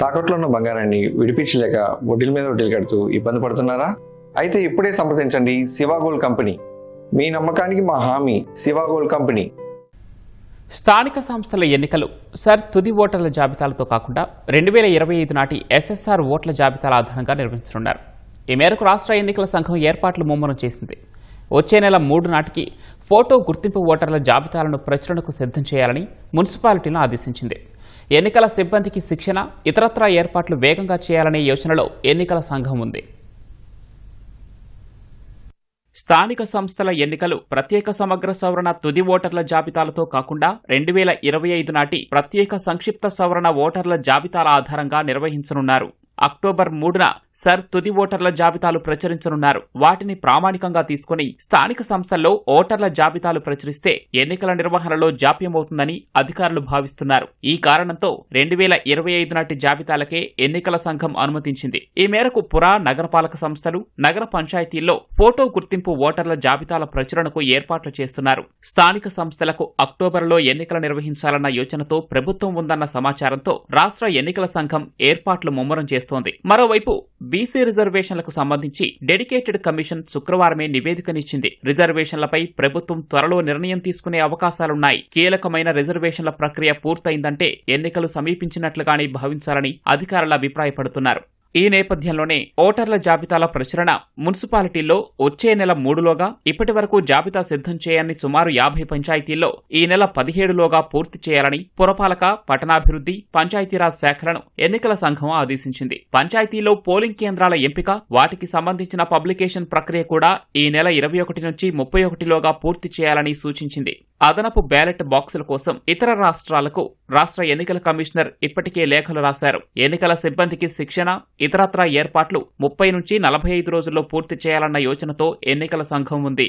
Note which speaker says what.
Speaker 1: తాకట్లో ఉన్న బంగారాన్ని విడిపించలేక వడ్డీల మీద వడ్డీలు కడుతూ ఇబ్బంది పడుతున్నారా? అయితే ఇప్పుడే సంప్రదించండి శివ గోల్డ్ కంపెనీ. మీ నమ్మకానికి మా హామీ శివ గోల్డ్ కంపెనీ.
Speaker 2: స్థానిక సంస్థల ఎన్నికలు తుది ఓటర్ల జాబితాలతో కాకుండా 2025 నాటి ఎస్ఎస్ఆర్ ఓట్ల జాబితాల ఆధారంగా నిర్వహించనున్నారు. ఈ మేరకు రాష్ట్ర ఎన్నికల సంఘం ఏర్పాట్లు ముమ్మరం చేసింది. వచ్చే నెల 3 నాటికి ఫోటో గుర్తింపు ఓటర్ల జాబితాలను ప్రచురణకు సిద్ధం చేయాలని మున్సిపాలిటీలను ఆదేశించింది. ఎన్నికల సిబ్బందికి శిక్షణ, ఇతరత్రా ఏర్పాట్లు వేగంగా చేయాలనే యోచనలో ఎన్నికల సంఘం ఉంది. స్థానిక సంస్థల ఎన్నికలు ప్రత్యేక సమగ్ర సవరణ తుది ఓటర్ల జాబితాలతో కాకుండా 2025 నాటి ప్రత్యేక సంక్షిప్త సవరణ ఓటర్ల జాబితాల ఆధారంగా నిర్వహించనున్నారు. అక్టోబర్ 3న తుది ఓటర్ల జాబితాలు ప్రచురించనున్నారు. వాటిని ప్రామాణికంగా తీసుకుని స్థానిక సంస్థల్లో ఓటర్ల జాబితాలు ప్రచురిస్తే ఎన్నికల నిర్వహణలో జాప్యమవుతుందని అధికారులు భావిస్తున్నారు. ఈ కారణంతో 2025 నాటి జాబితాలకే ఎన్నికల సంఘం అనుమతించింది. ఈ మేరకు పుర నగరపాలక సంస్థలు, నగర పంచాయతీల్లో ఫోటో గుర్తింపు ఓటర్ల జాబితాల ప్రచురణకు ఏర్పాట్లు చేస్తున్నారు. స్థానిక సంస్థలకు అక్టోబర్లో ఎన్నికలు నిర్వహించాలన్న యోచనతో ప్రభుత్వం ఉందన్న సమాచారంతో రాష్ట్ర ఎన్నికల సంఘం ఏర్పాట్లు ముమ్మరం చేస్తోంది. మరోవైపు బీసీ రిజర్వేషన్లకు సంబంధించి డెడికేటెడ్ కమిషన్ శుక్రవారమే నివేదికనిచ్చింది. రిజర్వేషన్లపై ప్రభుత్వం త్వరలో నిర్ణయం తీసుకునే అవకాశాలున్నాయి. కీలకమైన రిజర్వేషన్ల ప్రక్రియ పూర్తయిందంటే ఎన్నికలు సమీపించినట్లుగానే భావించాలని అధికారులు అభిప్రాయపడుతున్నారు. ఈ నేపథ్యంలోనే ఓటర్ల జాబితాల ప్రచురణ మున్సిపాలిటీల్లో వచ్చే నెల 3లోగా, ఇప్పటి వరకు జాబితా సిద్ధం చేయని సుమారు 50 పంచాయతీల్లో ఈ నెల 17లోగా పూర్తి చేయాలని పురపాలక, పట్టణాభివృద్ధి, పంచాయతీరాజ్ శాఖలను ఎన్నికల సంఘం ఆదేశించింది. పంచాయతీలో పోలింగ్ కేంద్రాల ఎంపిక, వాటికి సంబంధించిన పబ్లికేషన్ ప్రక్రియ కూడా ఈ నెల 21 నుంచి 31లోగా పూర్తి చేయాలని సూచించింది. అదనపు బ్యాలెట్ బాక్సుల కోసం ఇతర రాష్ట్రాలకు రాష్ట్ర ఎన్నికల కమిషనర్ ఇప్పటికే లేఖలు రాశారు. ఎన్నికల సిబ్బందికి శిక్షణ, ఇతరత్రా ఏర్పాట్లు 30 నుంచి 45 రోజుల్లో పూర్తి చేయాలన్న యోచనతో ఎన్నికల సంఘం ఉంది.